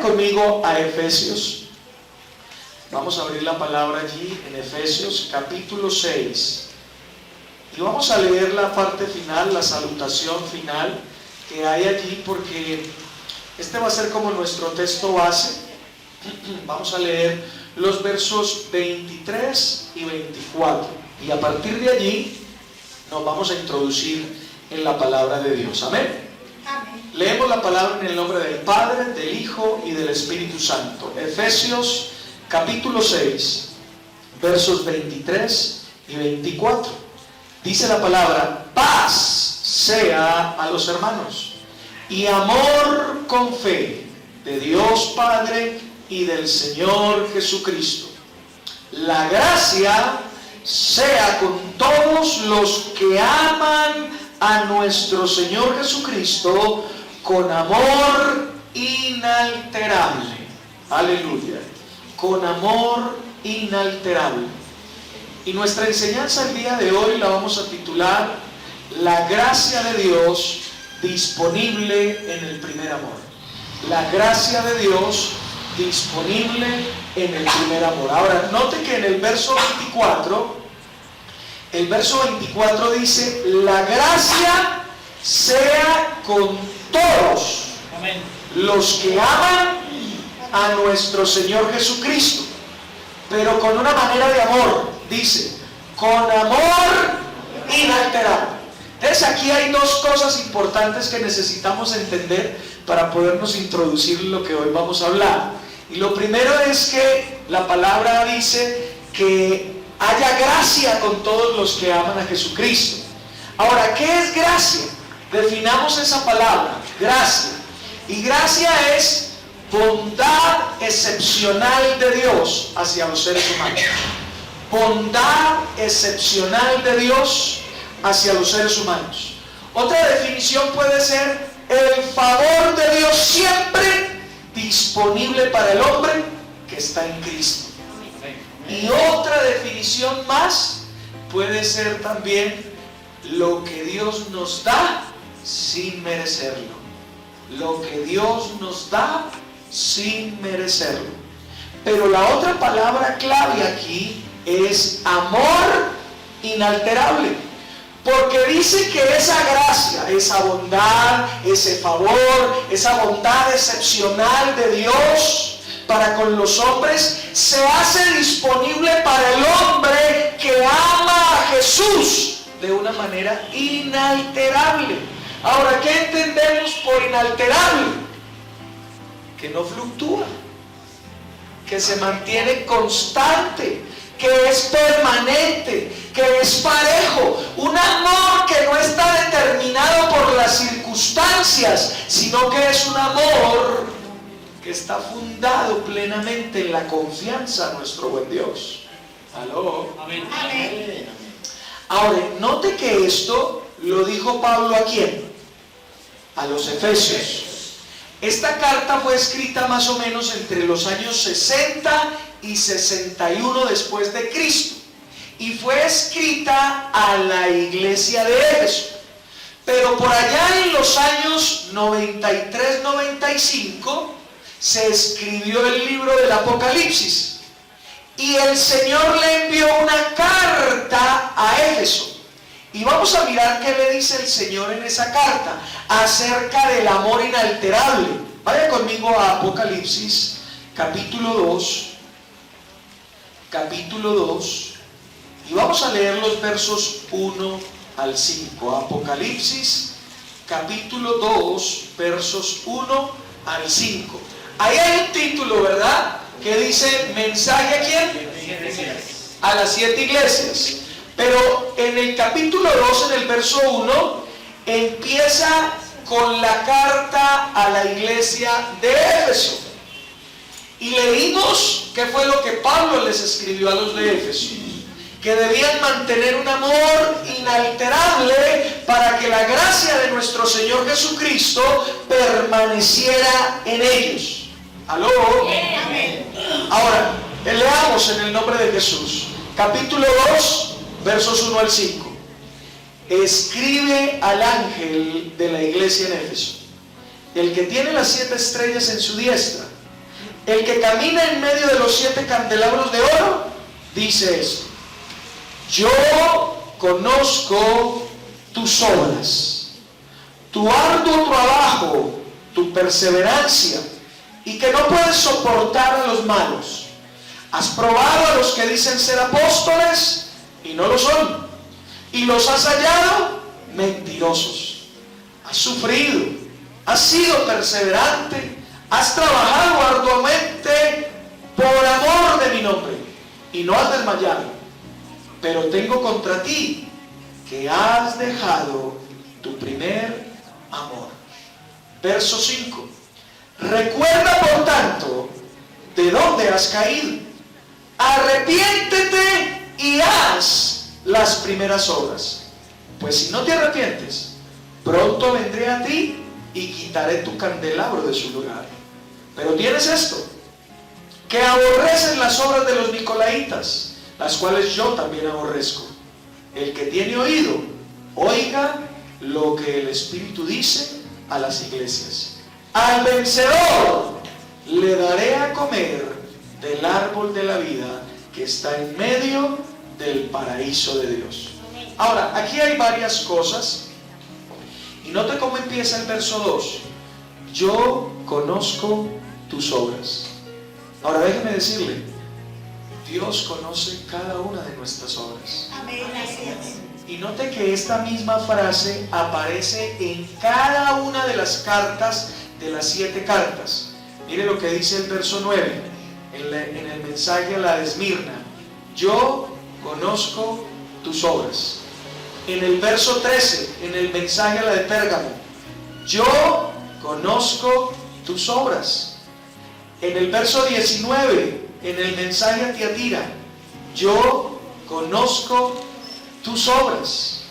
conmigo a Efesios. Vamos a abrir la palabra allí en Efesios capítulo 6. Y vamos a leer la parte final, la salutación final que hay allí, porque este va a ser como nuestro texto base. Vamos a leer los versos 23 y 24. Y a partir de allí nos vamos a introducir en la palabra de Dios. Amén. Amén. Leemos la palabra en el nombre del Padre, del Hijo y del Espíritu Santo. Efesios capítulo 6, versos 23 y 24. Dice la palabra: paz sea a los hermanos y amor con fe de Dios Padre y del Señor Jesucristo. La gracia sea con todos los que aman a nuestro Señor Jesucristo con amor inalterable. Aleluya. Con amor inalterable. Y nuestra enseñanza el día de hoy la vamos a titular: la gracia de Dios disponible en el primer amor. La gracia de Dios disponible en el primer amor. Ahora, note que en el verso 24, el verso 24 dice: la gracia sea con todos los que aman a nuestro Señor Jesucristo, pero con una manera de amor. Dice: con amor inalterable. Entonces aquí hay dos cosas importantes que necesitamos entender para podernos introducir en lo que hoy vamos a hablar. Y lo primero es que la palabra dice que haya gracia con todos los que aman a Jesucristo. Ahora, ¿qué es gracia? Definamos esa palabra, gracia. Y gracia es bondad excepcional de Dios hacia los seres humanos. Bondad excepcional de Dios hacia los seres humanos. Otra definición puede ser el favor de Dios siempre disponible para el hombre que está en Cristo. Y otra definición más puede ser también lo que Dios nos da sin merecerlo. Lo que Dios nos da sin merecerlo. Pero la otra palabra clave aquí es amor inalterable, porque dice que esa gracia, esa bondad, ese favor, esa bondad excepcional de Dios para con los hombres se hace disponible para el hombre que ama a Jesús de una manera inalterable. Ahora, ¿qué entendemos por inalterable? Que no fluctúa, que se mantiene constante, que es permanente, que es parejo. Un amor que no está determinado por las circunstancias, sino que es un amor que está fundado plenamente en la confianza a nuestro buen Dios. ¿Aló? Amén. Amén. Ahora, note que esto lo dijo Pablo ¿a quién? A los Efesios. Esta carta fue escrita más o menos entre los años 60 y 61 después de Cristo, y fue escrita a la iglesia de Éfeso. Pero por allá en los años 93-95 se escribió el libro del Apocalipsis, y el Señor le envió una carta a Éfeso. Y vamos a mirar qué le dice el Señor en esa carta acerca del amor inalterable. Vaya conmigo a Apocalipsis capítulo 2, y vamos a leer los versos 1 al 5. Apocalipsis capítulo 2, versos 1 al 5. Ahí hay un título, ¿verdad?, que dice: mensaje ¿a quién? A las 7 iglesias. Pero en el capítulo 2, en el verso 1, empieza con la carta a la iglesia de Éfeso. Y leímos qué fue lo que Pablo les escribió a los de Éfeso: que debían mantener un amor inalterable para que la gracia de nuestro Señor Jesucristo permaneciera en ellos. ¿Aló? Amén. Ahora, leamos en el nombre de Jesús. Capítulo 2, versos 1 al 5. Escribe al ángel de la iglesia en Éfeso, el que tiene las 7 estrellas en su diestra El que camina en medio de los 7 candelabros de oro dice esto: yo conozco tus obras, tu arduo trabajo, tu perseverancia, y que no puedes soportar a los malos. Has probado a los que dicen ser apóstoles y no lo son, y los has hallado mentirosos. Has sufrido, has sido perseverante, has trabajado arduamente por amor de mi nombre y no has desmayado. Pero tengo contra ti que has dejado tu primer amor. Verso 5. Recuerda por tanto de dónde has caído. Arrepiéntete y haz las primeras obras. Pues si no te arrepientes, pronto vendré a ti y quitaré tu candelabro de su lugar. Pero tienes esto, que aborreces las obras de los nicolaitas, las cuales yo también aborrezco. El que tiene oído, oiga lo que el Espíritu dice a las iglesias. Al vencedor le daré a comer del árbol de la vida que está en medio del paraíso de Dios. Ahora, aquí hay varias cosas. Y note cómo empieza el verso 2. Yo conozco tus obras. Ahora déjeme decirle, Dios conoce cada una de nuestras obras. Amén. Y note que esta misma frase aparece en cada una de las cartas, de las 7 cartas. Mire lo que dice el verso 9, en el mensaje a la de Esmirna. Yo conozco tus obras. En el verso 13, en el mensaje a la de Pérgamo. Yo conozco tus obras. En el verso 19, en el mensaje a Tiatira. Yo conozco tus obras.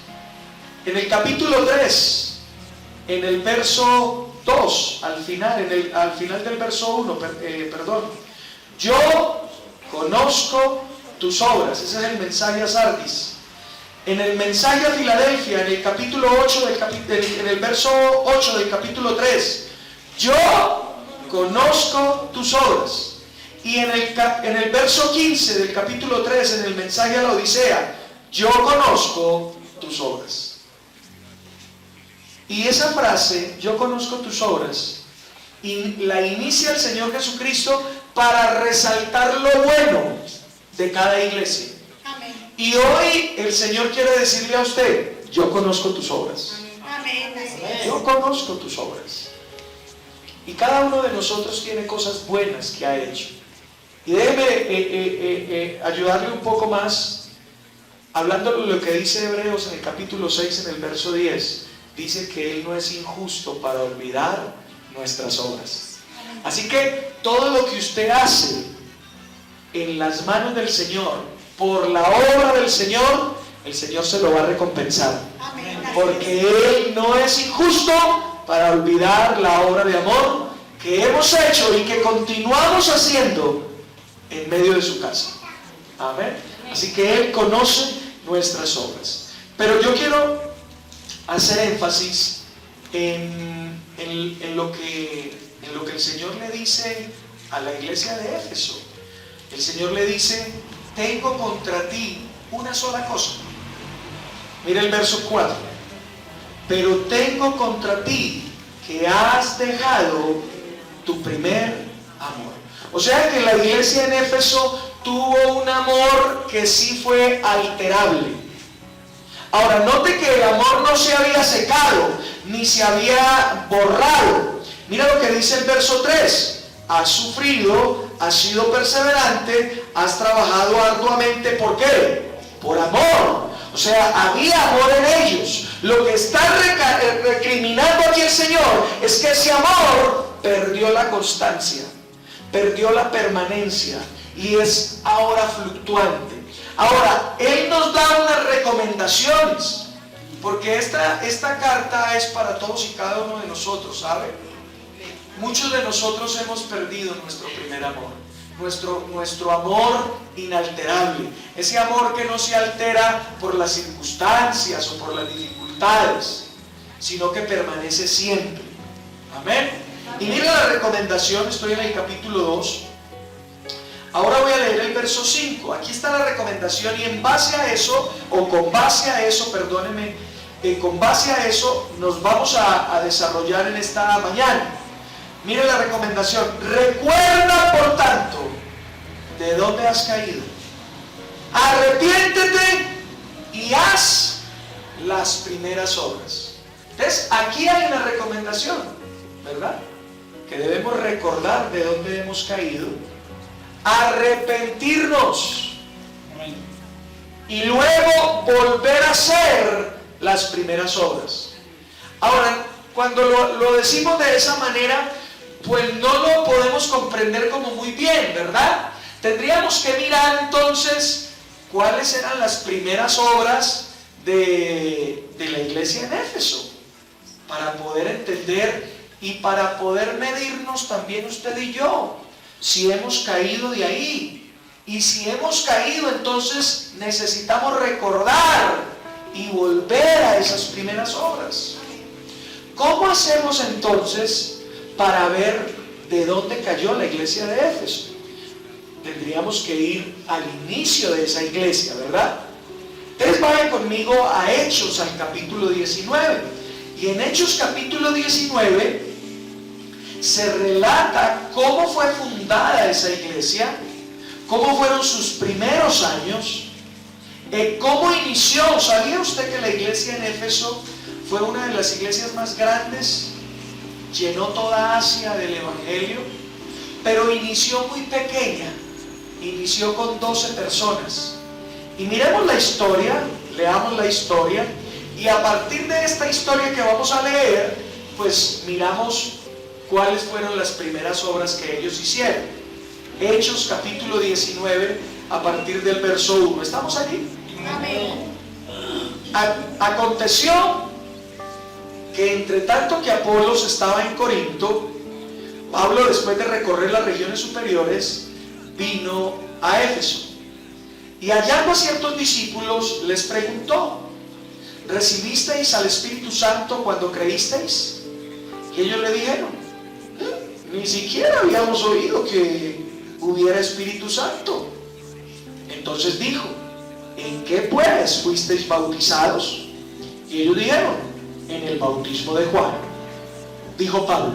En el capítulo 3, en el verso 2, al final del verso 1, yo conozco tus obras. Ese es el mensaje a Sardis. En el mensaje a Filadelfia, en el capítulo 8, en el verso 8 del capítulo 3, yo conozco tus obras. Y en el verso 15 del capítulo 3, en el mensaje a la Odisea, yo conozco tus obras. Y esa frase, yo conozco tus obras, la inicia el Señor Jesucristo para resaltar lo bueno de cada iglesia. Amén. Y hoy el Señor quiere decirle a usted, yo conozco tus obras. Amén. Yo conozco tus obras. Y cada uno de nosotros tiene cosas buenas que ha hecho. Y déjeme ayudarle un poco más, hablando de lo que dice Hebreos en el capítulo 6, en el verso 10. Dice que Él no es injusto para olvidar nuestras obras. Así que todo lo que usted hace en las manos del Señor, por la obra del Señor, el Señor se lo va a recompensar. Amén. Porque Él no es injusto para olvidar la obra de amor que hemos hecho y que continuamos haciendo en medio de su casa. Amén. Así que Él conoce nuestras obras. Pero yo quiero hacer énfasis en lo que el Señor le dice a la iglesia de Éfeso. El Señor le dice, tengo contra ti una sola cosa. Mira el verso 4. Pero tengo contra ti que has dejado tu primer amor. O sea que la iglesia en Éfeso tuvo un amor que sí fue alterable. Ahora, note que el amor no se había secado, ni se había borrado. Mira lo que dice el verso 3. Has sufrido, has sido perseverante, has trabajado arduamente. ¿Por qué? Por amor. O sea, había amor en ellos. Lo que está recriminando aquí el Señor es que ese amor perdió la constancia, perdió la permanencia y es ahora fluctuante. Ahora, Él nos da unas recomendaciones, porque esta carta es para todos y cada uno de nosotros, ¿sabe? Muchos de nosotros hemos perdido nuestro primer amor, nuestro amor inalterable, ese amor que no se altera por las circunstancias o por las dificultades, sino que permanece siempre. Amén. Y mira la recomendación, estoy en el capítulo 2. Ahora voy a leer el verso 5. Aquí está la recomendación y en base a eso, o con base a eso, perdóneme, con base a eso nos vamos a desarrollar en esta mañana. Mire la recomendación. Recuerda, por tanto, de dónde has caído. Arrepiéntete y haz las primeras obras. Entonces, aquí hay una recomendación, ¿verdad? Que debemos recordar de dónde hemos caído, arrepentirnos y luego volver a hacer las primeras obras. Ahora, cuando lo decimos de esa manera, pues no lo podemos comprender como muy bien, ¿verdad? Tendríamos que mirar entonces cuáles eran las primeras obras de la iglesia en Éfeso, para poder entender y para poder medirnos también usted y yo, si hemos caído de ahí. Y si hemos caído, entonces necesitamos recordar y volver a esas primeras obras. ¿Cómo hacemos entonces para ver de dónde cayó la iglesia de Éfeso? Tendríamos que ir al inicio de esa iglesia, ¿verdad? Ustedes vayan conmigo a Hechos, al capítulo 19. Y en Hechos capítulo 19 se relata cómo fue fundada esa iglesia, cómo fueron sus primeros años, cómo inició. ¿Sabía usted que la iglesia en Éfeso fue una de las iglesias más grandes? Llenó toda Asia del Evangelio, pero inició muy pequeña, inició con 12 personas. Y miremos la historia, leamos la historia, y a partir de esta historia que vamos a leer, pues miramos cuáles fueron las primeras obras que ellos hicieron. Hechos capítulo 19, a partir del verso 1. ¿Estamos allí? Amén. Aconteció que entre tanto que Apolos estaba en Corinto, Pablo, después de recorrer las regiones superiores, vino a Éfeso. Y hallando a ciertos discípulos, les preguntó: ¿recibisteis al Espíritu Santo cuando creísteis? Y ellos le dijeron: ni siquiera habíamos oído que hubiera Espíritu Santo. Entonces dijo: ¿en qué pues fuisteis bautizados? Y ellos dijeron: en el bautismo de Juan. Dijo Pablo: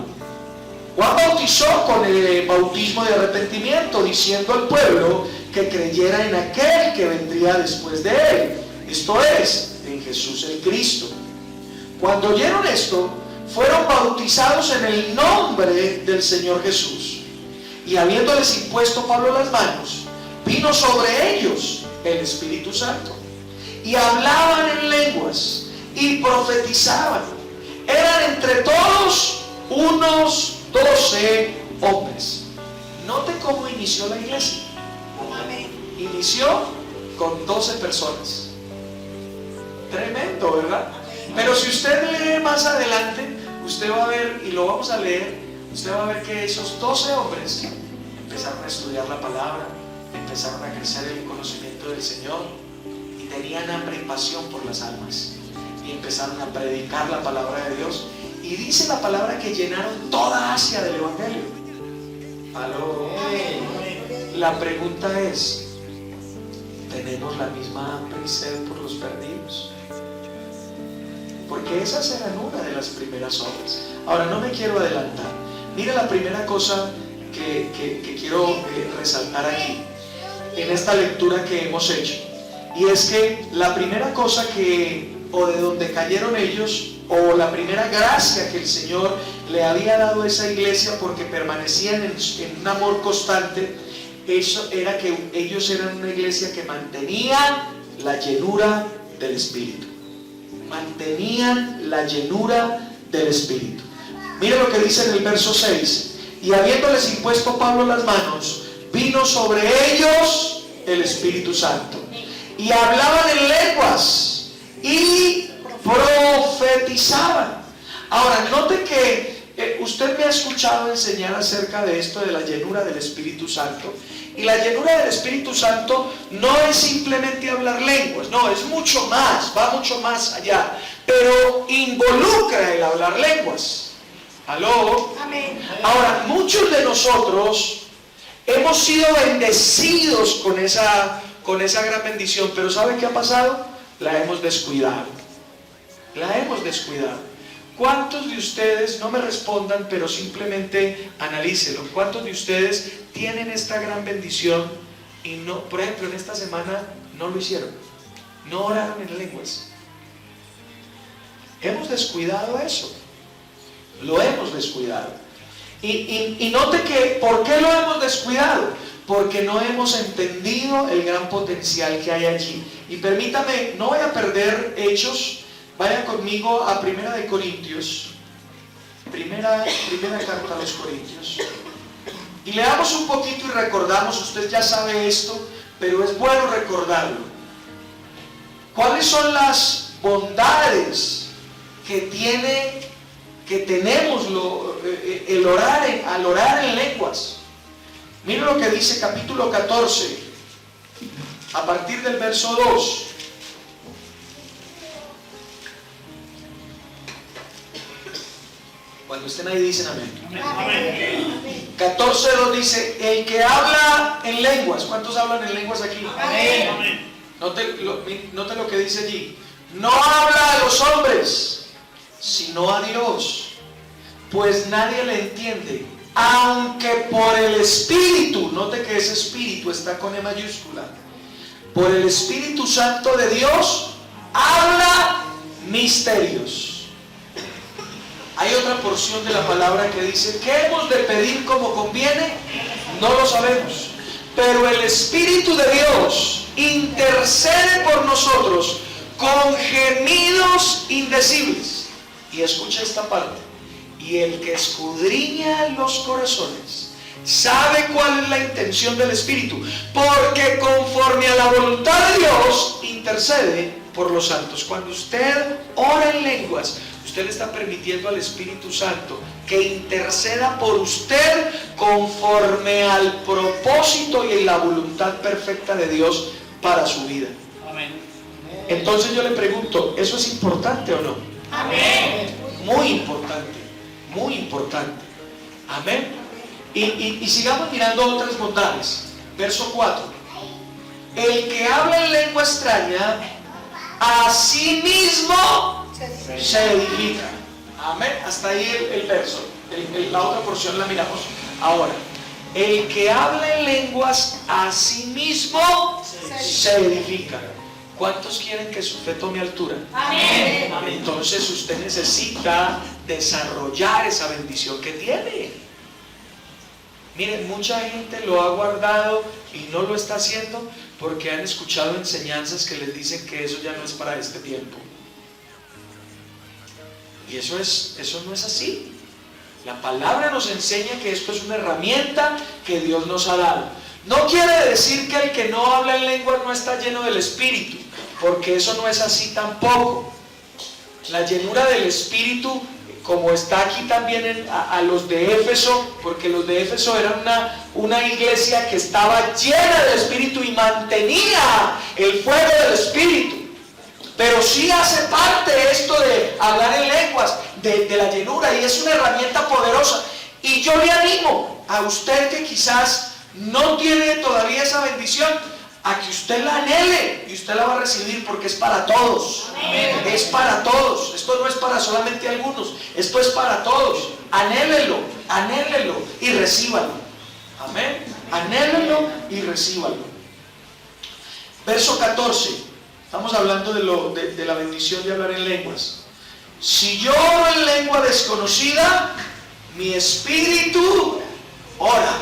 Juan bautizó con el bautismo de arrepentimiento, diciendo al pueblo que creyera en aquel que vendría después de él, esto es, en Jesús el Cristo. Cuando oyeron esto, fueron bautizados en el nombre del Señor Jesús. Y habiéndoles impuesto Pablo las manos, vino sobre ellos el Espíritu Santo. Y hablaban en lenguas y profetizaban. Eran entre todos unos 12 hombres. Note cómo inició la iglesia. Inició con 12 personas. Tremendo, ¿verdad? Pero si usted lee más adelante, usted va a ver, y lo vamos a leer, usted va a ver que esos 12 hombres empezaron a estudiar la palabra, empezaron a crecer en el conocimiento del Señor y tenían hambre y pasión por las almas y empezaron a predicar la palabra de Dios. Y dice la palabra que llenaron toda Asia del Evangelio. ¿Aló? La pregunta es: ¿tenemos la misma hambre y sed por los perdidos? Porque esas eran una de las primeras obras. Ahora, no me quiero adelantar. Mire la primera cosa que quiero resaltar aquí, en esta lectura que hemos hecho. Y es que la primera cosa o de donde cayeron ellos, o la primera gracia que el Señor le había dado a esa iglesia porque permanecían en un amor constante, eso era que ellos eran una iglesia que mantenía la llenura del Espíritu. Mantenían la llenura del Espíritu. Mira lo que dice en el verso 6. Y habiéndoles impuesto Pablo las manos, vino sobre ellos el Espíritu Santo. Y hablaban en lenguas y profetizaban. Ahora, note que usted me ha escuchado enseñar acerca de esto de la llenura del Espíritu Santo. Y la llenura del Espíritu Santo no es simplemente hablar lenguas, no, es mucho más, va mucho más allá, pero involucra el hablar lenguas. ¿Aló? Amén. Ahora, muchos de nosotros hemos sido bendecidos con esa gran bendición, pero ¿sabe qué ha pasado? La hemos descuidado. La hemos descuidado. ¿Cuántos de ustedes, no me respondan, pero simplemente analícelo, cuántos de ustedes tienen esta gran bendición y no, por ejemplo, en esta semana no lo hicieron? No oraron en lenguas. Hemos descuidado eso. Lo hemos descuidado. Y note que, ¿por qué lo hemos descuidado? Porque no hemos entendido el gran potencial que hay allí. Y permítame, no voy a perder Hechos. Vaya conmigo a Primera de Corintios. Primera carta a los Corintios. Y leamos un poquito y recordamos, usted ya sabe esto, pero es bueno recordarlo. ¿Cuáles son las bondades que tenemos al orar en lenguas? Miren lo que dice capítulo 14, a partir del verso 2. Cuando estén ahí dicen amén. Amén. 14:2 dice, el que habla en lenguas. ¿Cuántos hablan en lenguas aquí? Amén. Note lo que dice allí. No habla a los hombres, sino a Dios, pues nadie le entiende, aunque por el Espíritu, note que ese Espíritu está con E mayúscula, por el Espíritu Santo de Dios, habla misterios. Hay otra porción de la palabra que dice, ¿qué hemos de pedir como conviene? No lo sabemos, pero el Espíritu de Dios intercede por nosotros con gemidos indecibles. Y escucha esta parte. Y el que escudriña los corazones sabe cuál es la intención del Espíritu, porque conforme a la voluntad de Dios intercede por los santos. Cuando usted ora en lenguas, usted le está permitiendo al Espíritu Santo que interceda por usted conforme al propósito y la voluntad perfecta de Dios para su vida. Amén. Entonces yo le pregunto, ¿eso es importante o no? Amén. Muy importante, muy importante. Amén. Y sigamos mirando otras bondades. Verso 4. El que habla en lengua extraña, a sí mismo se edifica. Amén. Hasta ahí el verso. La otra porción la miramos ahora. El que habla en lenguas, a sí mismo se edifica. ¿Cuántos quieren que su fe tome altura? Amén. Entonces usted necesita desarrollar esa bendición que tiene. Miren, mucha gente lo ha guardado y no lo está haciendo porque han escuchado enseñanzas que les dicen que eso ya no es para este tiempo. Y eso no es así. La palabra nos enseña que esto es una herramienta que Dios nos ha dado. No quiere decir que el que no habla en lengua no está lleno del Espíritu, porque eso no es así tampoco. La llenura del Espíritu, como está aquí también a los de Éfeso, porque los de Éfeso eran una iglesia que estaba llena del Espíritu y mantenía el fuego del Espíritu. Pero sí hace parte esto de hablar en lenguas, de la llenura, y es una herramienta poderosa. Y yo le animo a usted que quizás no tiene todavía esa bendición, a que usted la anhele y usted la va a recibir, porque es para todos. Amén. Es para todos. Esto no es para solamente algunos, esto es para todos. Anhélelo, anhélelo y recíbalo. Amén. Anhélelo y recíbalo. Verso 14. Estamos hablando de la bendición de hablar en lenguas. Si yo oro en lengua desconocida, mi espíritu ora.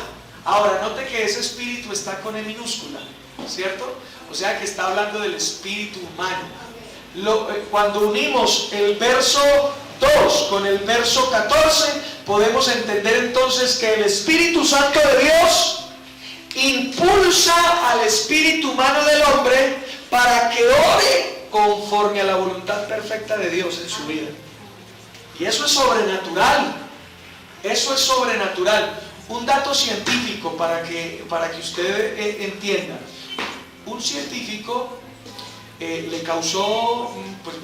Ahora, note que ese espíritu está con E minúscula, ¿cierto? O sea que está hablando del espíritu humano. Cuando unimos el verso 2 con el verso 14, podemos entender entonces que el Espíritu Santo de Dios impulsa al espíritu humano del hombre para que ore conforme a la voluntad perfecta de Dios en su vida. Y eso es sobrenatural. Eso es sobrenatural. Un dato científico para que usted entienda. Un científico le causó pues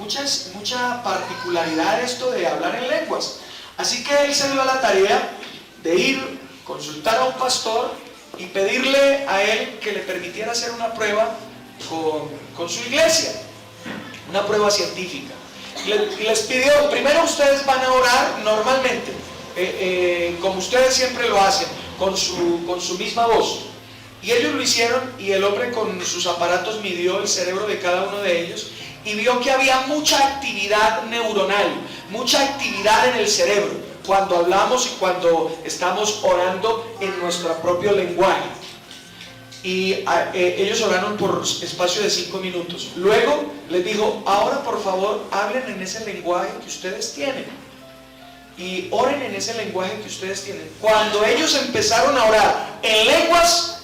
mucha particularidad esto de hablar en lenguas. Así que él se dio a la tarea de ir, consultar a un pastor y pedirle a él que le permitiera hacer una prueba con su iglesia, una prueba científica. Y les pidió, primero ustedes van a orar normalmente, como ustedes siempre lo hacen, con su misma voz. Y ellos lo hicieron, y el hombre con sus aparatos midió el cerebro de cada uno de ellos y vio que había mucha actividad neuronal, mucha actividad en el cerebro cuando hablamos y cuando estamos orando en nuestro propio lenguaje. Y ellos oraron por espacio de 5 minutos. Luego les dijo, ahora por favor hablen en ese lenguaje que ustedes tienen y oren en ese lenguaje que ustedes tienen. Cuando ellos empezaron a orar en lenguas,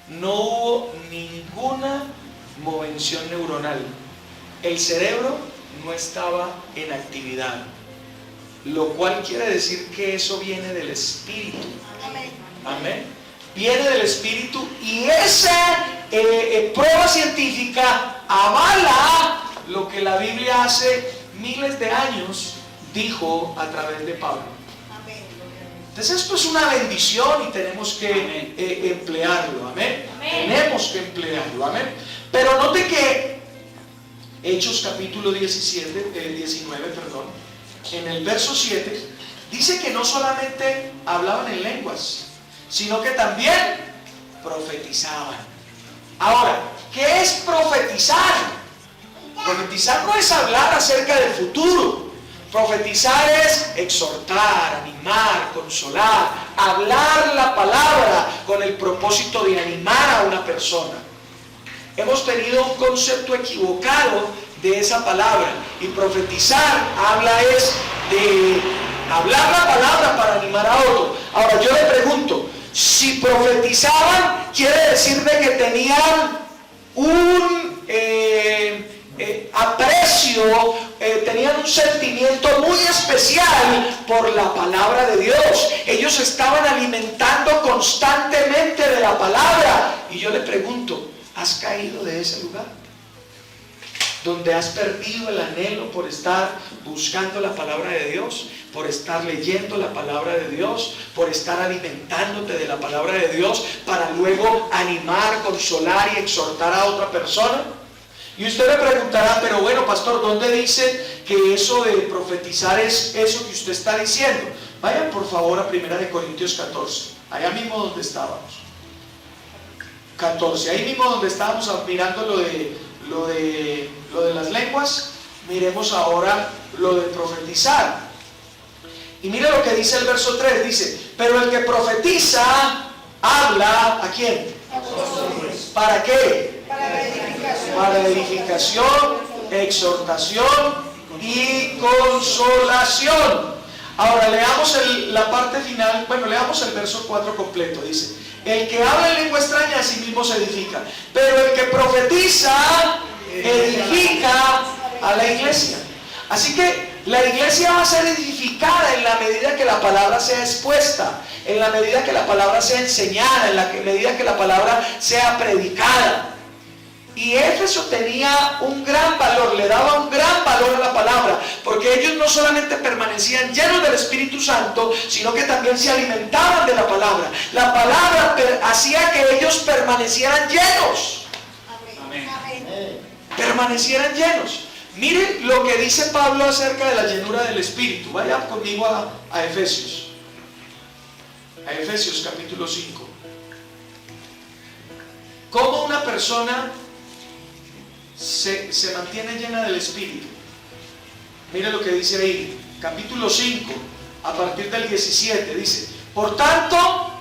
no hubo ninguna movención neuronal. El cerebro no estaba en actividad, lo cual quiere decir que eso viene del Espíritu. Amén. Viene del Espíritu, y esa prueba científica avala lo que la Biblia hace miles de años dijo a través de Pablo. Entonces esto es una bendición y tenemos que emplearlo, amén. Tenemos que emplearlo, amén. Pero note que Hechos capítulo 19, en el verso 7, dice que no solamente hablaban en lenguas, sino que también profetizaban. Ahora, ¿qué es profetizar? Profetizar no es hablar acerca del futuro. Profetizar es exhortar, animar, consolar, hablar la palabra con el propósito de animar a una persona. Hemos tenido un concepto equivocado de esa palabra, y profetizar habla es de hablar la palabra para animar a otro. Ahora yo le pregunto, si profetizaban, quiere decir de que tenían un aprecio, tenían un sentimiento muy especial por la palabra de Dios. Ellos estaban alimentando constantemente de la palabra. Y yo le pregunto, ¿has caído de ese lugar? Donde has perdido el anhelo por estar buscando la palabra de Dios, por estar leyendo la palabra de Dios, por estar alimentándote de la palabra de Dios para luego animar, consolar y exhortar a otra persona. Y usted le preguntará, pero bueno, pastor, ¿dónde dice que eso de profetizar es eso que usted está diciendo? Vayan por favor a 1 Corintios 14, allá mismo donde estábamos. 14, ahí mismo donde estábamos mirando lo de las lenguas, miremos ahora lo de profetizar. Y mire lo que dice el verso 3, dice, pero el que profetiza, habla, ¿a quién? ¿Para qué? Para edificación, exhortación y consolación. Ahora leamos la parte final, bueno, leamos el verso 4 completo, dice, el que habla en lengua extraña a sí mismo se edifica, pero el que profetiza edifica a la iglesia. Así que la iglesia va a ser edificada en la medida que la palabra sea expuesta, en la medida que la palabra sea enseñada, en la medida que la palabra sea predicada. Y Éfeso tenía un gran valor, le daba un gran valor a la palabra, porque ellos no solamente permanecían llenos del Espíritu Santo, sino que también se alimentaban de la palabra. La palabra hacía que ellos permanecieran llenos. Amén. Permanecieran llenos. Miren lo que dice Pablo acerca de la llenura del Espíritu. Vaya conmigo a Efesios. A Efesios capítulo 5. ¿Cómo una persona se mantiene llena del Espíritu? Mire lo que dice ahí, capítulo 5, a partir del 17, dice, por tanto,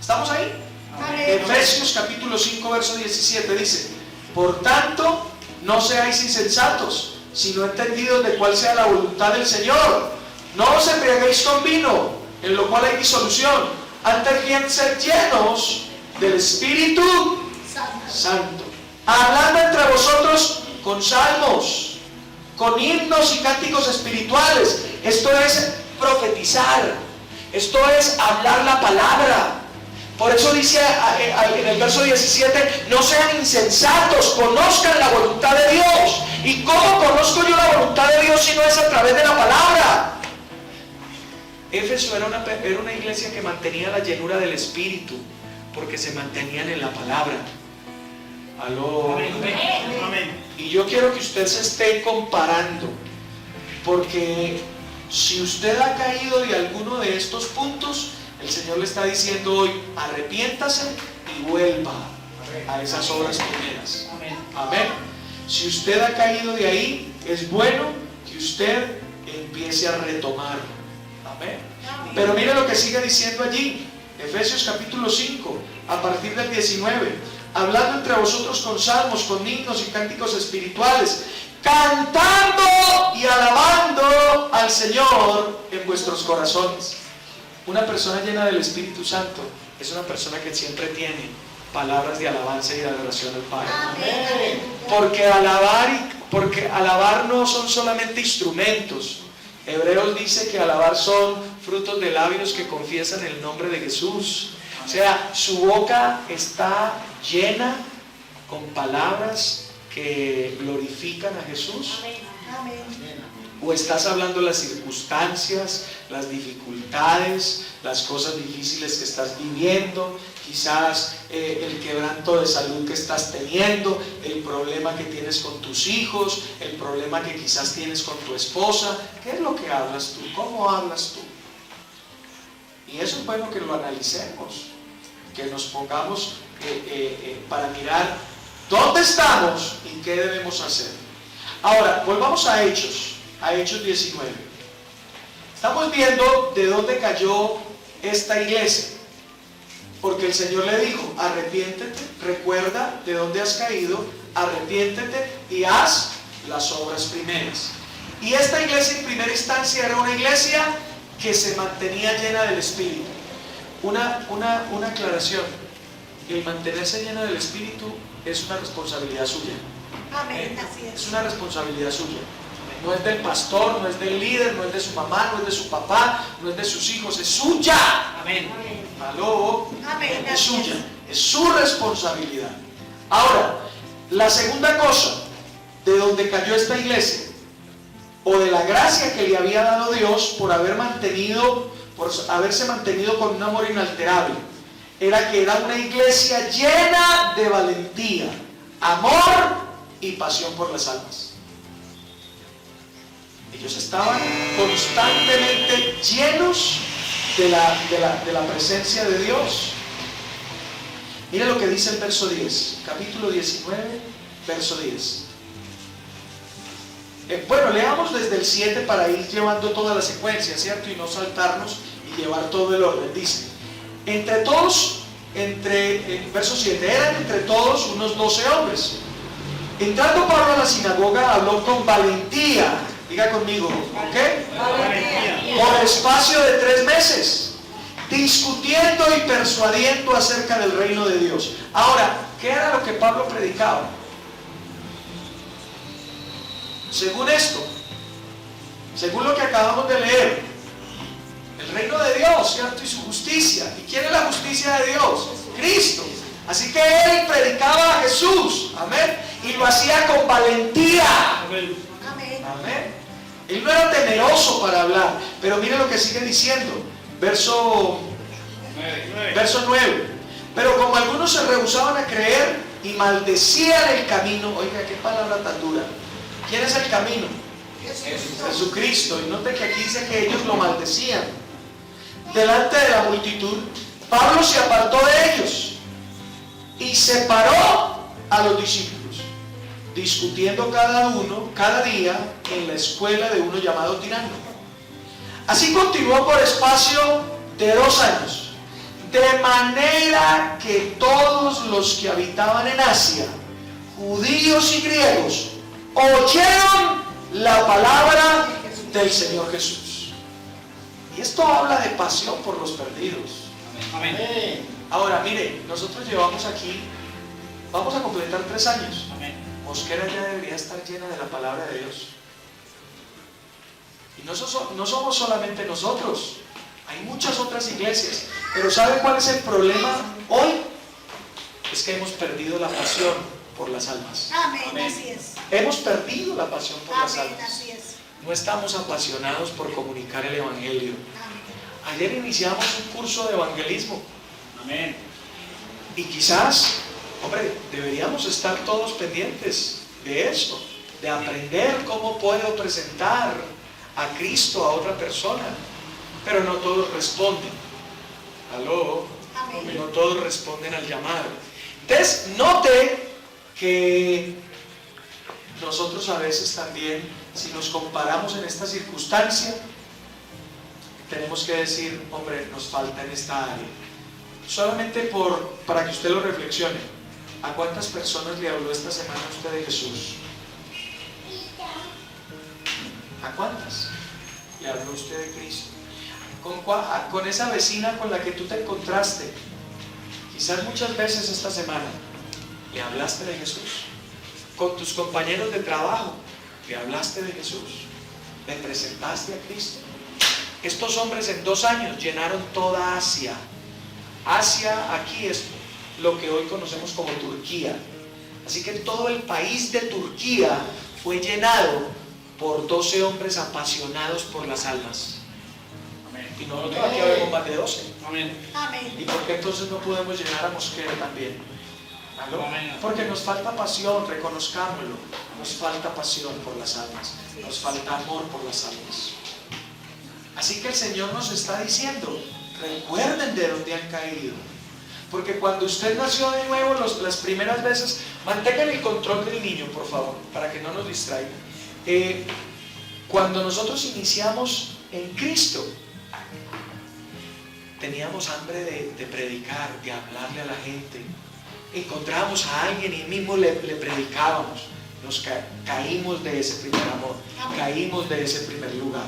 ¿estamos ahí? Amén. Efesios capítulo 5, verso 17, dice, por tanto, no seáis insensatos, sino entendidos de cuál sea la voluntad del Señor. No os embriaguéis con vino, en lo cual hay disolución, antes bien ser llenos del Espíritu Santo, hablando entre vosotros con salmos, con himnos y cánticos espirituales. Esto es profetizar, esto es hablar la palabra. Por eso dice en el verso 17, no sean insensatos, conozcan la voluntad de Dios. ¿Y cómo conozco yo la voluntad de Dios si no es a través de la palabra? Éfeso era una iglesia que mantenía la llenura del Espíritu, porque se mantenían en la palabra. Aló. Amén. Y yo quiero que usted se esté comparando, porque si usted ha caído de alguno de estos puntos, el Señor le está diciendo hoy: arrepiéntase y vuelva a esas obras primeras. Amén. Si usted ha caído de ahí, es bueno que usted empiece a retomar. Amén. Pero mire lo que sigue diciendo allí, Efesios capítulo 5, a partir del 19: hablando entre vosotros con salmos, con himnos y cánticos espirituales, cantando y alabando al Señor en vuestros corazones. Una persona llena del Espíritu Santo es una persona que siempre tiene palabras de alabanza y de adoración al Padre. Amén. Porque alabar no son solamente instrumentos. Hebreos dice que alabar son frutos de labios que confiesan el nombre de Jesús. O sea, su boca está llena con palabras que glorifican a Jesús. O estás hablando de las circunstancias, las dificultades, las cosas difíciles que estás viviendo, quizás el quebranto de salud que estás teniendo, el problema que tienes con tus hijos, el problema que quizás tienes con tu esposa. ¿Qué es lo que hablas tú? ¿Cómo hablas tú? Y eso es bueno que lo analicemos, que nos pongamos para mirar dónde estamos y qué debemos hacer. Ahora, volvamos a Hechos 19. Estamos viendo de dónde cayó esta iglesia, porque el Señor le dijo: arrepiéntete, recuerda de dónde has caído, arrepiéntete y haz las obras primeras. Y esta iglesia en primera instancia era una iglesia que se mantenía llena del Espíritu. Una aclaración: el mantenerse llena del Espíritu es una responsabilidad suya. Amén, así es. Es una responsabilidad suya. No es del pastor, no es del líder, no es de su mamá, no es de su papá, no es de sus hijos, es suya. Amén. Aló. Amén. Es suya, es su responsabilidad. Ahora, la segunda cosa de donde cayó esta iglesia, o de la gracia que le había dado Dios por haberse mantenido con un amor inalterable, era que era una iglesia llena de valentía, amor y pasión por las almas. Ellos estaban constantemente llenos de la presencia de Dios. Mire lo que dice el verso 10, capítulo 19, verso 10. Bueno, leamos desde el 7 para ir llevando toda la secuencia, ¿cierto? Y no saltarnos y llevar todo el orden. Dice: verso 7, eran entre todos unos 12 hombres. Entrando Pablo a la sinagoga, habló con valentía. Diga conmigo, ¿qué? Valentía. Por espacio de 3 meses, discutiendo y persuadiendo acerca del reino de Dios. Ahora, ¿qué era lo que Pablo predicaba? Según esto, según lo que acabamos de leer, el reino de Dios, ¿cierto? Y su justicia. ¿Y quién es la justicia de Dios? Cristo. Así que él predicaba a Jesús, amén, y lo hacía con valentía. Amén. Amén. Él no era temeroso para hablar, pero mire lo que sigue diciendo, verso 9. Pero como algunos se rehusaban a creer y maldecían el camino. Oiga, qué palabra tan dura. ¿Quién es el camino? Jesucristo. Y note que aquí dice que ellos lo maldecían. Delante de la multitud, Pablo se apartó de ellos y separó a los discípulos, discutiendo cada día en la escuela de uno llamado Tirano. Así continuó por espacio de 2 años, de manera que todos los que habitaban en Asia, judíos y griegos, oyeron la palabra del Señor Jesús. Y esto habla de pasión por los perdidos. Amén. Ahora, mire, nosotros llevamos aquí, vamos a completar 3 años. Amén. Mosquera ya debería estar llena de la palabra de Dios. Y no somos solamente nosotros, hay muchas otras iglesias. Pero ¿sabe cuál es el problema hoy? Es que hemos perdido la pasión por las almas. Amén, así es. Hemos perdido la pasión por las Amén, almas. así es. No estamos apasionados por comunicar el Evangelio. Ayer iniciamos un curso de evangelismo. Amén. Y quizás, hombre, deberíamos estar todos pendientes de eso, de aprender cómo puedo presentar a Cristo a otra persona. Pero no todos responden. ¿Aló? Amén. No todos responden al llamado. Entonces, note que nosotros a veces también, si nos comparamos en esta circunstancia, tenemos que decir, hombre, nos falta en esta área. Solamente para que usted lo reflexione. ¿A cuántas personas le habló esta semana usted de Jesús? ¿A cuántas le habló usted de Cristo? Con esa vecina con la que tú te encontraste, quizás muchas veces esta semana, ¿le hablaste de Jesús? Con tus compañeros de trabajo, ¿le hablaste de Jesús? ¿Le presentaste a Cristo? Estos hombres en 2 años llenaron toda Asia. Asia aquí es lo que hoy conocemos como Turquía. Así que todo el país de Turquía fue llenado por 12 hombres apasionados por las almas. Amén. Y nosotros aquí habemos más de 12. Amén. Amén. ¿Y por qué entonces no podemos llenar a Mosquera también? ¿Aló? Amén. Porque nos falta pasión, reconozcámoslo. Nos falta pasión por las almas. Nos falta amor por las almas. Así que el Señor nos está diciendo, recuerden de dónde han caído. Porque cuando usted nació de nuevo, las primeras veces, mantengan el control del niño, por favor, para que no nos distraiga. Cuando nosotros iniciamos en Cristo, teníamos hambre de predicar, de hablarle a la gente. Encontrábamos a alguien y mismo le predicábamos. Nos caímos de ese primer amor, caímos de ese primer lugar.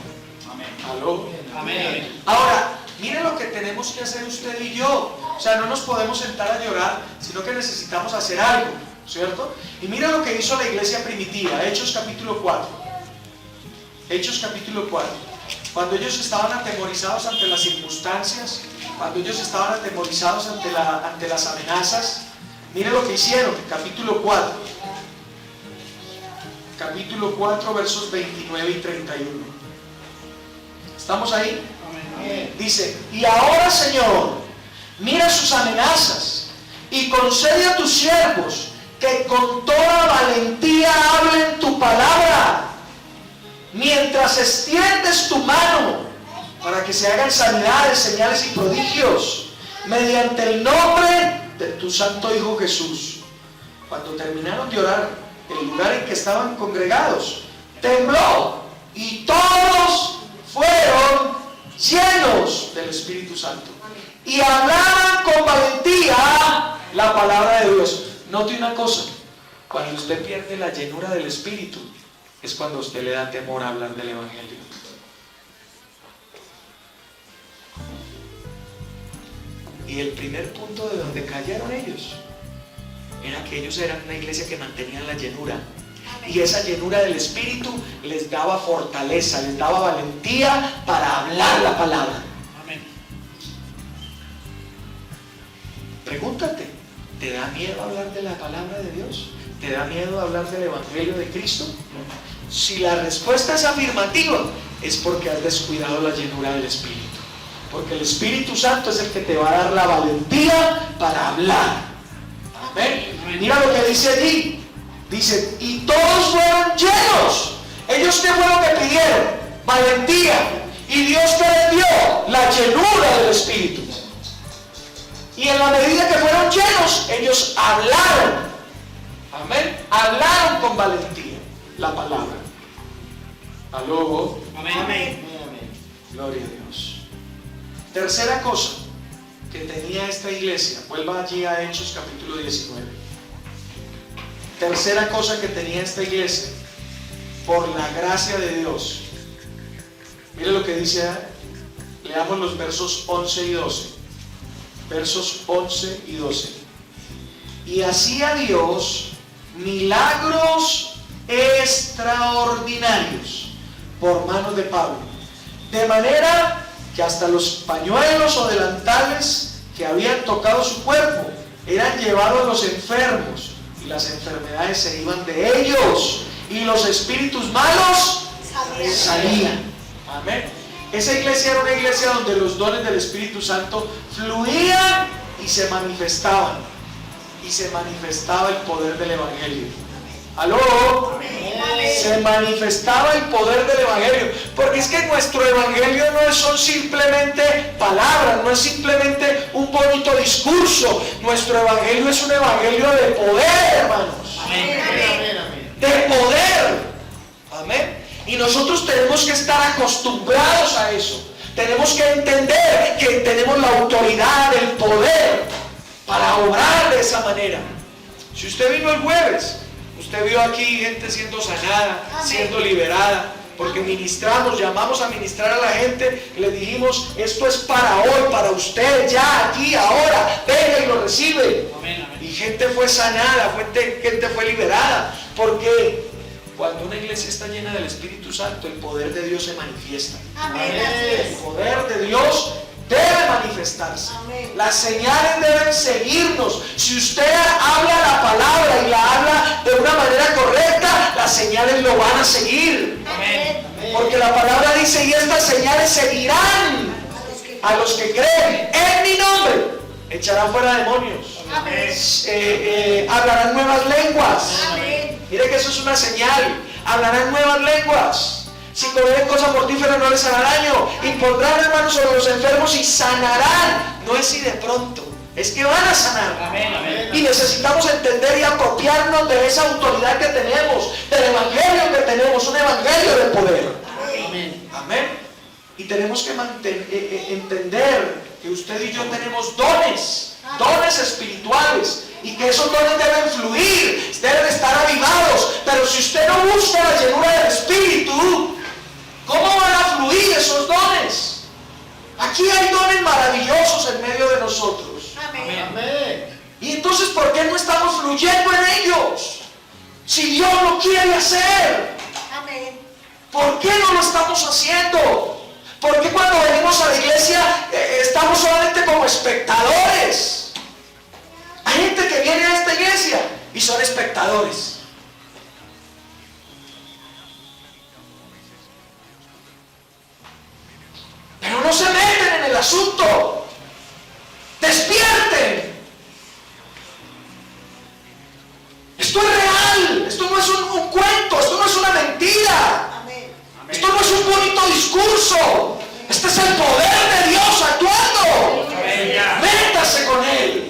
Amén. ¿Aló? Amén. Ahora, mire lo que tenemos que hacer usted y yo. O sea, no nos podemos sentar a llorar, sino que necesitamos hacer algo, ¿cierto? Y mire lo que hizo la iglesia primitiva, Hechos capítulo 4. Hechos capítulo 4. Cuando ellos estaban atemorizados ante las circunstancias, cuando ellos estaban atemorizados ante las amenazas, mire lo que hicieron, capítulo 4. Capítulo 4, versos 29 y 31. ¿Estamos ahí? Amén. Dice, y ahora, Señor, mira sus amenazas y concede a tus siervos que con toda valentía hablen tu palabra, mientras extiendes tu mano para que se hagan sanidades, señales y prodigios, mediante el nombre de tu santo Hijo Jesús. Cuando terminaron de orar, el lugar en que estaban congregados tembló y todos fueron llenos del Espíritu Santo y hablaban con valentía la palabra de Dios. Note una cosa, cuando usted pierde la llenura del Espíritu es cuando a usted le da temor a hablar del Evangelio. Y el primer punto de donde cayeron ellos era que ellos eran una iglesia que mantenía la llenura. Y esa llenura del Espíritu les daba fortaleza, les daba valentía para hablar la palabra. Amén. Pregúntate, ¿te da miedo hablar de la palabra de Dios? ¿Te da miedo hablar del Evangelio de Cristo? Si la respuesta es afirmativa, es porque has descuidado la llenura del Espíritu. Porque el Espíritu Santo es el que te va a dar la valentía para hablar. Amén. Mira lo que dice allí. Dice, y todos fueron llenos. ¿Ellos qué fue lo que pidieron? Valentía. Y Dios que les dio la llenura del Espíritu. Y en la medida que fueron llenos, ellos hablaron. Amén. Hablaron con valentía la palabra. ¿Aló? Amén. Amén. Gloria a Dios. Tercera cosa que tenía esta iglesia. Vuelva allí a Hechos capítulo 19. Tercera cosa que tenía esta iglesia, por la gracia de Dios. Mire lo que dice, leamos los versos 11 y 12. Versos 11 y 12. Y hacía Dios milagros extraordinarios por manos de Pablo, de manera que hasta los pañuelos o delantales que habían tocado su cuerpo eran llevados a los enfermos, y las enfermedades se iban de ellos, y los espíritus malos salían. Amén. Esa iglesia era una iglesia donde los dones del Espíritu Santo fluían y se manifestaban. Y se manifestaba el poder del Evangelio. ¿Aló? Se manifestaba el poder del Evangelio. Porque es que nuestro Evangelio no son simplemente palabras, no es simplemente un bonito discurso. Nuestro Evangelio es un Evangelio de poder, hermanos. De poder. Amén. Y nosotros tenemos que estar acostumbrados a eso. Tenemos que entender que tenemos la autoridad, el poder para obrar de esa manera. Si usted vino el jueves, usted vio aquí gente siendo sanada, siendo liberada, porque ministramos, llamamos a ministrar a la gente y le dijimos, esto es para hoy, para usted, ya, aquí, ahora, venga y lo recibe. Y gente fue sanada, gente fue liberada, porque cuando una iglesia está llena del Espíritu Santo, el poder de Dios se manifiesta. El poder de Dios debe manifestarse. Las señales deben seguirnos. Si usted habla la palabra y la habla de una manera correcta, las señales lo van a seguir. Porque la palabra dice, y estas señales seguirán a los que creen en mi nombre. Echarán fuera demonios. Hablarán nuevas lenguas. Mire que eso es una señal. Hablarán nuevas lenguas. Si comen cosas mortíferas no les hará daño. Impondrán las manos sobre los enfermos y sanarán. No es si de pronto, es que van a sanar. Y necesitamos entender y apropiarnos de esa autoridad que tenemos, del evangelio que tenemos, un evangelio de poder. Amén. Y tenemos que entender que usted y yo tenemos dones espirituales, y que esos dones deben fluir, deben estar avivados. Pero si usted no busca la llenura del Espíritu, ¿cómo van a fluir esos dones? Aquí hay dones maravillosos en medio de nosotros. Y entonces, ¿por qué no estamos fluyendo en ellos? Si Dios lo quiere hacer, ¿por qué no lo estamos haciendo? ¿Por qué cuando venimos a la iglesia estamos solamente como espectadores? Hay gente que viene a esta iglesia y son espectadores. Pero no se meten en el asunto. Despierten. Esto es real. Esto no es un cuento. Esto no es una mentira. Esto no es un bonito discurso. Este es el poder de Dios actuando. Métase con Él.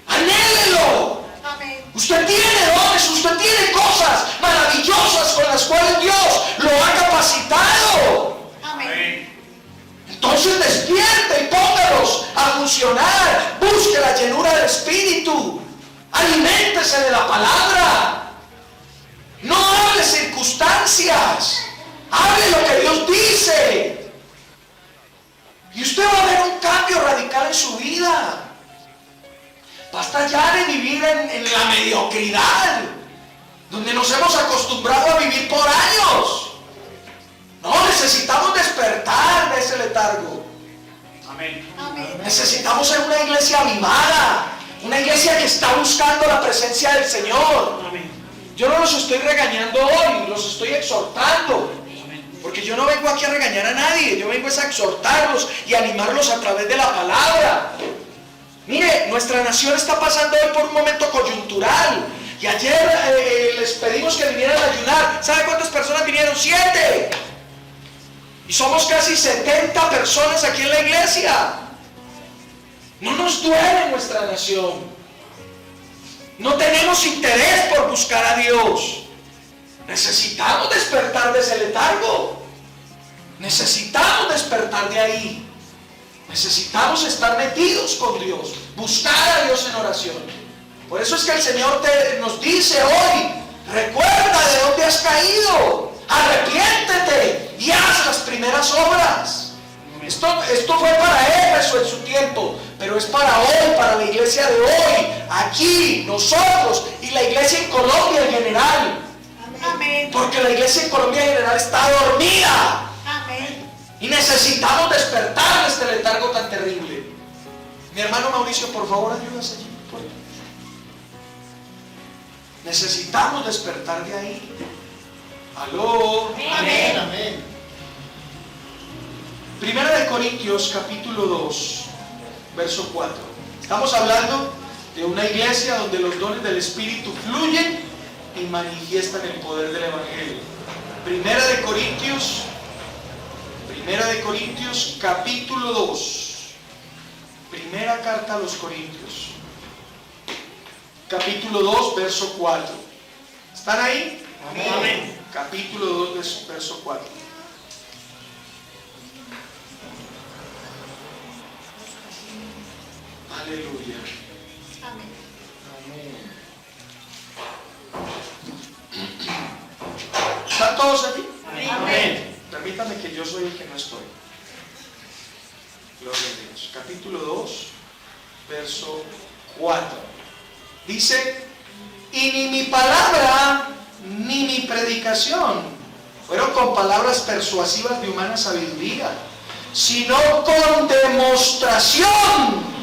Anhélelo. Usted tiene dones, usted tiene cosas maravillosas con las cuales Dios lo ha capacitado. Entonces despierte y póngalos a funcionar. Busque la llenura del Espíritu. Aliméntese de la palabra. No hable circunstancias. Hable lo que Dios dice. Y usted va a ver un cambio radical en su vida. Basta ya de vivir en la mediocridad, donde nos hemos acostumbrado a vivir por años. No, necesitamos despertar de ese letargo. Necesitamos ser una iglesia avivada, una iglesia que está buscando la presencia del Señor. Yo no los estoy regañando hoy, los estoy exhortando. Porque yo no vengo aquí a regañar a nadie, yo vengo a exhortarlos y animarlos a través de la palabra. Mire, nuestra nación está pasando hoy por un momento coyuntural. Y ayer les pedimos que vinieran a ayunar. ¿Sabe cuántas personas vinieron? 7. Y somos casi 70 personas aquí en la iglesia. No nos duele nuestra nación. No tenemos interés por buscar a Dios. Necesitamos despertar de ese letargo. Necesitamos despertar de ahí. Necesitamos estar metidos con Dios, buscar a Dios en oración. Por eso es que el Señor nos dice hoy, recuerda de dónde has caído, arrepiéntete y haz las primeras obras. Esto fue para Éfeso en su tiempo, pero es para hoy, para la iglesia de hoy, aquí, nosotros y la iglesia en Colombia en general. Porque la iglesia en Colombia en general está dormida. Y necesitamos despertar de este letargo tan terrible. Mi hermano Mauricio, por favor, ayúdase allí. Necesitamos despertar de ahí. Aló. Primera de Corintios, capítulo 2, verso 4. Estamos hablando de una iglesia donde los dones del Espíritu fluyen y manifiestan el poder del Evangelio. Primera de Corintios, capítulo 2. Primera carta a los Corintios, capítulo 2, verso 4. ¿Están ahí? Amén. Amén. Capítulo 2, verso 4. Aleluya. Amén. ¿Están todos aquí? Amén. Permítanme que yo soy el que no estoy. Gloria a Dios. Capítulo 2, verso 4. Dice: y ni mi palabra ni mi predicación fueron con palabras persuasivas de humana sabiduría, sino con demostración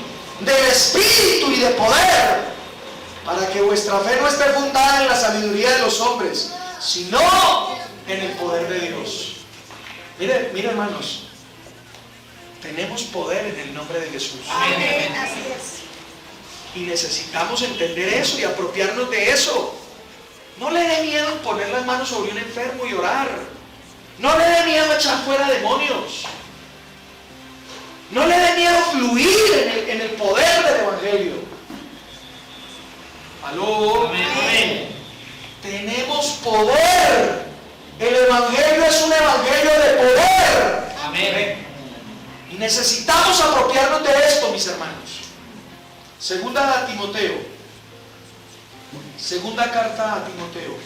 del Espíritu y de poder, para que vuestra fe no esté fundada en la sabiduría de los hombres, sino en el poder de Dios. Mire, hermanos, tenemos poder en el nombre de Jesús. Amén. Así es. Y necesitamos entender eso y apropiarnos de eso. No le dé miedo poner las manos sobre un enfermo y orar. No le dé miedo echar fuera demonios. No le dé miedo fluir en el poder del Evangelio. ¿Aló? Amén. Tenemos poder. El Evangelio es un Evangelio de poder. Amén. Y necesitamos apropiarnos de esto, mis hermanos. Segunda a Timoteo. Segunda carta a Timoteo.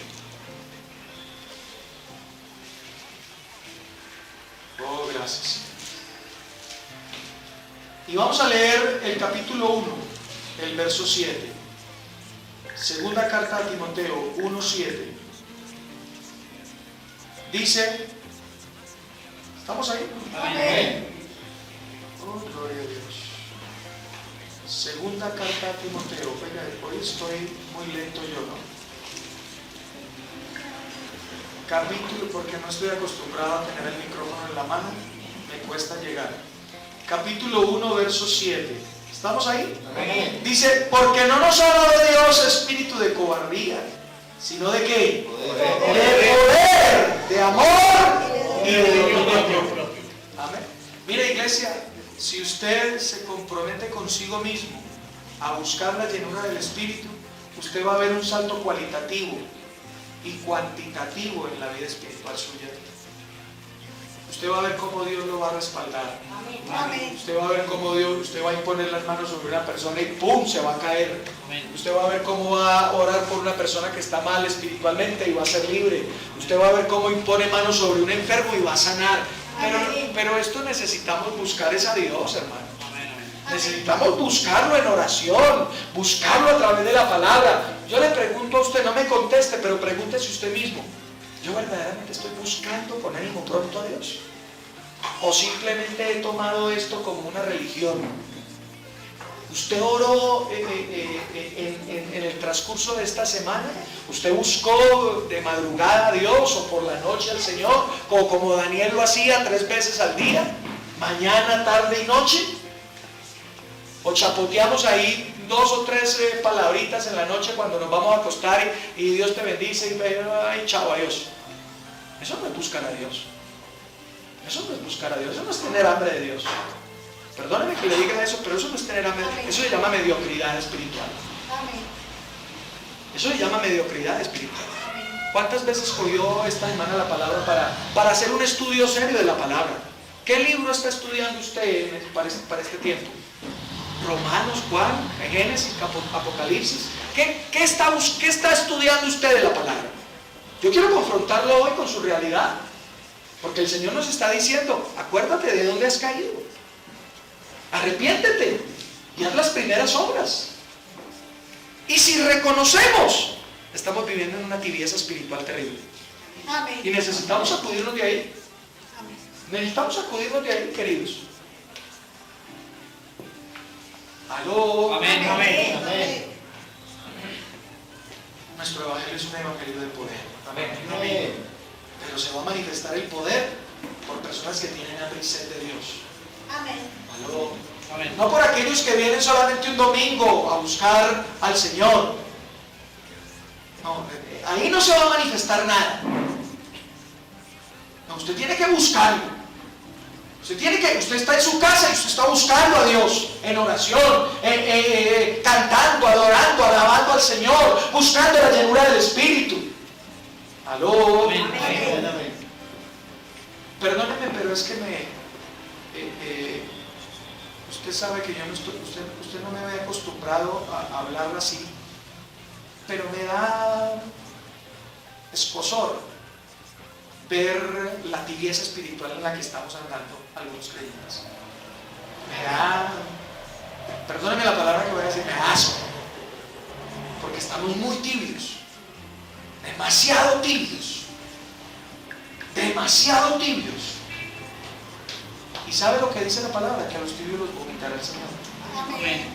Oh, gracias. Y vamos a leer el capítulo 1, el verso 7. Segunda carta a Timoteo 1:7. Dice, ¿estamos ahí? Amén. Oh, gloria a Dios. Segunda carta a Timoteo. Oiga, hoy estoy muy lento yo, ¿no? Capítulo, porque no estoy acostumbrado a tener el micrófono en la mano, me cuesta llegar. Capítulo 1, verso 7. ¿Estamos ahí? Amén. Dice, porque no nos ha dado Dios espíritu de cobardía, sino de ¿qué? De poder, de amor y de dominio. Amén. Mira, iglesia, si usted se compromete consigo mismo a buscar la llenura del Espíritu, usted va a ver un salto cualitativo y cuantitativo en la vida espiritual suya. Usted va a ver cómo Dios lo va a respaldar. Amén. Usted va a ver cómo Dios, usted va a imponer las manos sobre una persona y ¡pum!, se va a caer. Usted va a ver cómo va a orar por una persona que está mal espiritualmente y va a ser libre. Usted va a ver cómo impone manos sobre un enfermo y va a sanar. Pero esto necesitamos buscar es a Dios, hermano. Necesitamos buscarlo en oración, buscarlo a través de la palabra. Yo le pregunto a usted, no me conteste, pero pregúntese usted mismo: ¿yo verdaderamente estoy buscando poner el pronto a Dios? ¿O simplemente he tomado esto como una religión? ¿Usted oró en el transcurso de esta semana? ¿Usted buscó de madrugada a Dios o por la noche al Señor? Como Daniel lo hacía 3 veces al día, mañana, tarde y noche. ¿O chapoteamos ahí 2 o 3 palabritas en la noche cuando nos vamos a acostar y Dios te bendice y ay, chao, adiós? Eso no es buscar a Dios. Eso no es buscar a Dios. Eso no es tener hambre de Dios. Perdóneme que le diga eso, pero eso no es tener hambre. Eso se llama mediocridad espiritual. Eso se llama mediocridad espiritual. ¿Cuántas veces cogió esta semana la palabra para hacer un estudio serio de la palabra? ¿Qué libro está estudiando usted para este tiempo? Romanos, Juan, Génesis, Apocalipsis. ¿Qué está estudiando usted de la palabra? Yo quiero confrontarlo hoy con su realidad, porque el Señor nos está diciendo: acuérdate de dónde has caído, arrepiéntete y haz las primeras obras. Y si reconocemos, estamos viviendo en una tibieza espiritual terrible. Amén. Y necesitamos sacudirnos de ahí. Necesitamos sacudirnos de ahí, queridos. Aló. Amén. Amén. Amén. Nuestro evangelio es un evangelio de poder. Amén. Pero se va a manifestar el poder por personas que tienen hambre y sed de Dios. Amén. Aló. Amén. No por aquellos que vienen solamente un domingo a buscar al Señor. No, ahí no se va a manifestar nada. No, usted tiene que buscarlo. Usted está en su casa y usted está buscando a Dios en oración, cantando, adorando, alabando al Señor, buscando la llenura del Espíritu. Aló. Amén. Amén. Amén. Perdóneme, pero es que usted sabe que yo no estoy, usted no me había acostumbrado a hablar así, pero me da escozor ver la tibieza espiritual en la que estamos andando algunos creyentes. Me da, perdóneme la palabra que voy a decir, me da asco, porque estamos muy tibios, demasiado tibios, demasiado tibios. ¿Y sabe lo que dice la palabra? Que a los tibios los vomitará el Señor. Amén.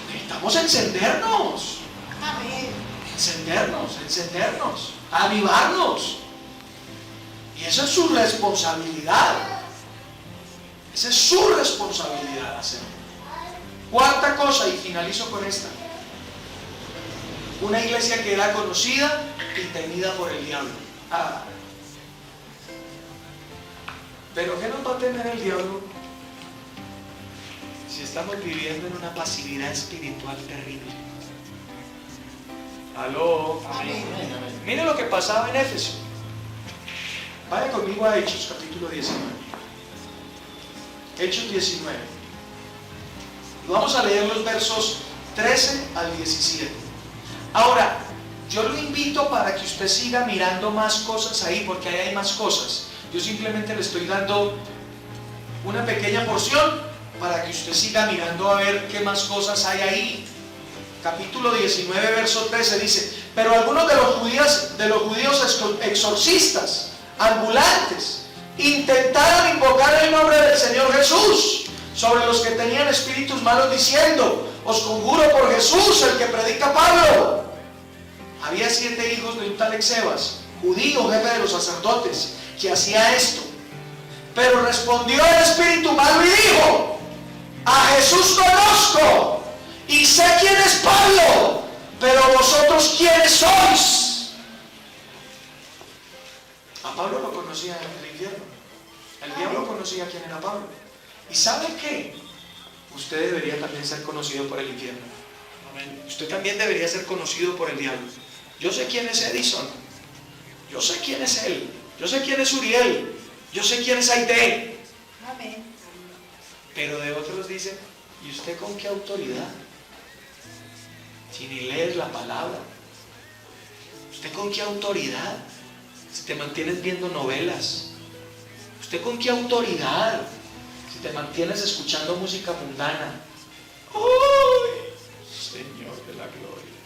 Necesitamos encendernos, Amén. encendernos, avivarnos. Y esa es su responsabilidad. Esa es su responsabilidad hacerlo. Cuarta cosa, y finalizo con esta. Una iglesia que era conocida y temida por el diablo. Pero ¿qué nos va a tener el diablo si estamos viviendo en una pasividad espiritual terrible? Aló. Amén. Amén. Mire lo que pasaba en Éfeso. Vaya conmigo a Hechos, capítulo 19. Hechos 19. Y vamos a leer los versos 13 al 17. Ahora, yo lo invito para que usted siga mirando más cosas ahí, porque ahí hay más cosas. Yo simplemente le estoy dando una pequeña porción para que usted siga mirando a ver qué más cosas hay ahí. Capítulo 19, verso 13 dice: pero algunos de los judíos exorcistas ambulantes intentaron invocar el nombre del Señor Jesús sobre los que tenían espíritus malos, diciendo: os conjuro por Jesús, el que predica Pablo. Había 7 hijos de un tal Exebas, judío, jefe de los sacerdotes, que hacía esto. Pero respondió el espíritu malo y dijo: a Jesús conozco y sé quién es Pablo, pero vosotros quiénes sois. A Pablo lo conocía en el infierno. El diablo conocía quién era Pablo. ¿Y sabe qué? Usted debería también ser conocido por el infierno. Amén. Usted también debería ser conocido por el diablo. Yo sé quién es Edison. Yo sé quién es él. Yo sé quién es Uriel. Yo sé quién es Aide. Amén. Pero de otros dicen: ¿y usted con qué autoridad? Si ni lees la palabra. ¿Usted con qué autoridad? Si te mantienes viendo novelas. ¿Usted con qué autoridad? Si te mantienes escuchando música mundana. ¡Ay, Señor de la gloria!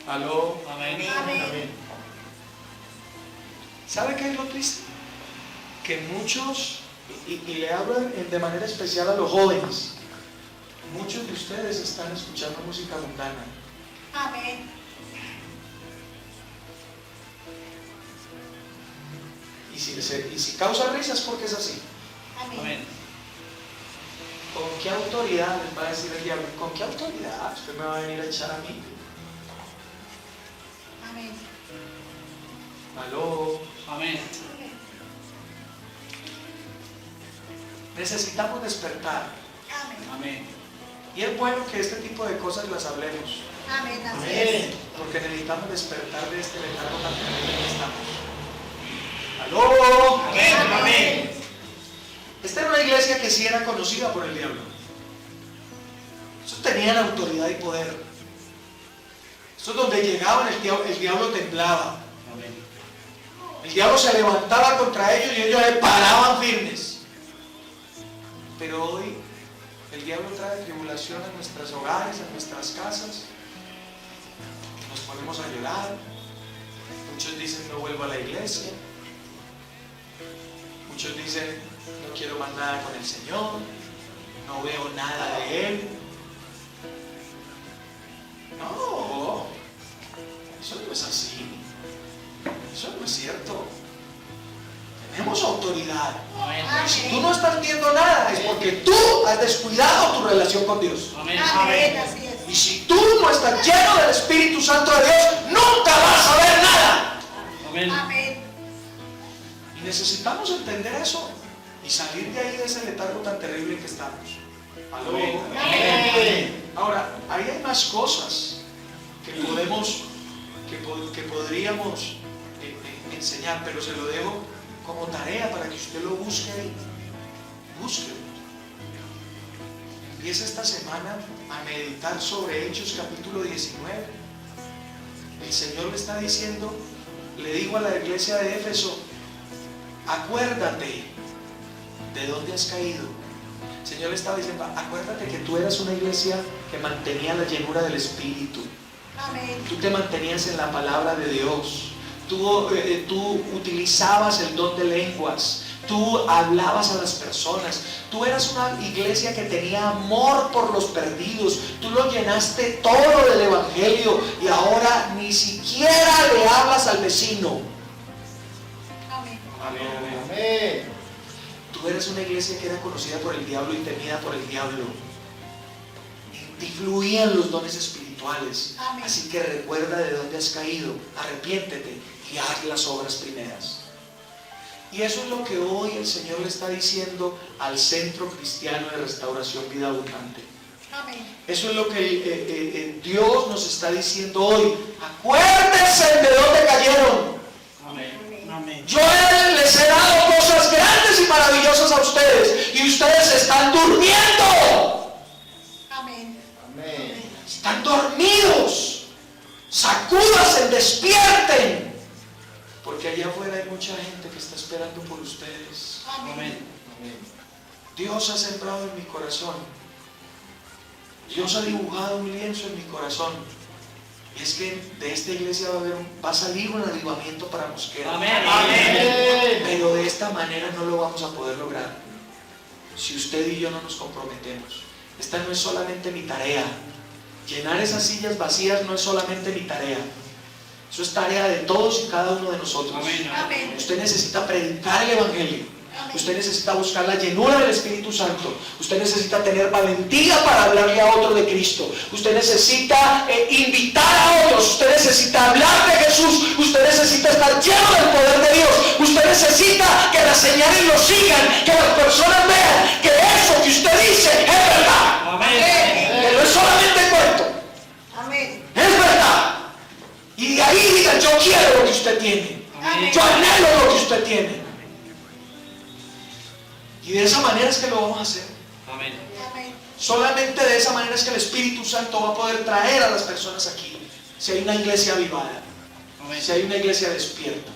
¿Aló? Amén. Amén. ¿Sabe qué es lo triste? Que muchos, y le hablo de manera especial a los jóvenes, muchos de ustedes están escuchando música mundana. Amén. Y si causa risa es porque es así. Amén. Amén. ¿Con qué autoridad les va a decir el diablo? ¿Con qué autoridad usted me va a venir a echar a mí? Amén. ¿Aló? Amén. Necesitamos despertar. Amén. Amén. Y es bueno que este tipo de cosas las hablemos, Amén. Así es. porque necesitamos despertar de este letargo tan terrible en que estamos. ¡Aló! Amén. Amén. Esta era una iglesia que sí era conocida por el diablo. Estos tenían autoridad y poder. Estos donde llegaban el diablo temblaba. Amén. El diablo se levantaba contra ellos y ellos se paraban firmes. Pero hoy el diablo trae tribulación a nuestros hogares, a nuestras casas. Nos ponemos a llorar. Muchos dicen: no vuelvo a la iglesia. Muchos dicen: no quiero más nada con el Señor. No veo nada de Él. No, eso no es así. Eso no es cierto. porque tú has descuidado tu relación con Dios. Amén. Amén. Así es. Y si tú no estás lleno del Espíritu Santo de Dios, nunca vas a ver nada. Amén. Amén. Y necesitamos entender eso y salir de ahí, de ese letargo tan terrible que estamos. Amén. Amén. Ahora, ahí hay más cosas que podríamos enseñar, pero se lo dejo como tarea para que usted lo busque ahí. Búsquelo. Empieza esta semana a meditar sobre Hechos capítulo 19. El Señor le está diciendo, le digo a la iglesia de Éfeso, acuérdate de dónde has caído. El Señor le estaba diciendo, acuérdate que tú eras una iglesia que mantenía la llenura del Espíritu. Amén. Tú te mantenías en la palabra de Dios. Tú utilizabas el don de lenguas. Tú hablabas a las personas. Tú eras una iglesia que tenía amor por los perdidos. Tú lo llenaste todo del evangelio y ahora ni siquiera le hablas al vecino. Amén. Amén. Tú eres una iglesia que era conocida por el diablo y temida por el diablo. Te fluían los dones espirituales. Amén. Así que recuerda de dónde has caído. Arrepiéntete y haz las obras primeras. Y eso es lo que hoy el Señor le está diciendo al Centro Cristiano de Restauración Vida Abundante. Amén. Eso es lo que Dios nos está diciendo hoy. Acuérdense de dónde cayeron. Amén. Amén. Yo les he dado cosas grandes y maravillosas a ustedes y ustedes están durmiendo. Amén. Están dormidos. Sacúdanse, despierten. Porque allá afuera hay mucha gente que está esperando por ustedes. Amén. Dios ha sembrado en mi corazón. Dios ha dibujado un lienzo en mi corazón. Y es que de esta iglesia va a salir un avivamiento para Mosquera. Amén. Amén. Pero de esta manera no lo vamos a poder lograr si usted y yo no nos comprometemos. Esta no es solamente mi tarea. Llenar esas sillas vacías no es solamente mi tarea. Eso es tarea de todos y cada uno de nosotros. Amén. Amén. Usted necesita predicar el evangelio. Amén. Usted necesita buscar la llenura del Espíritu Santo. Usted necesita tener valentía para hablarle a otro de Cristo. Usted necesita invitar a otros. Usted necesita hablar de Jesús. Usted necesita estar lleno del poder de Dios. Usted necesita que las señales lo sigan, que las personas vean que eso que usted dice es verdad. Amén. Que no es solamente cuento, Amén. es verdad. Y de ahí digan, yo quiero lo que usted tiene. Amén. Yo anhelo lo que usted tiene. Y de esa manera es que lo vamos a hacer. Amén. Amén. Solamente de esa manera es que el Espíritu Santo va a poder traer a las personas aquí. Si hay una iglesia avivada, Amén. si hay una iglesia despierta.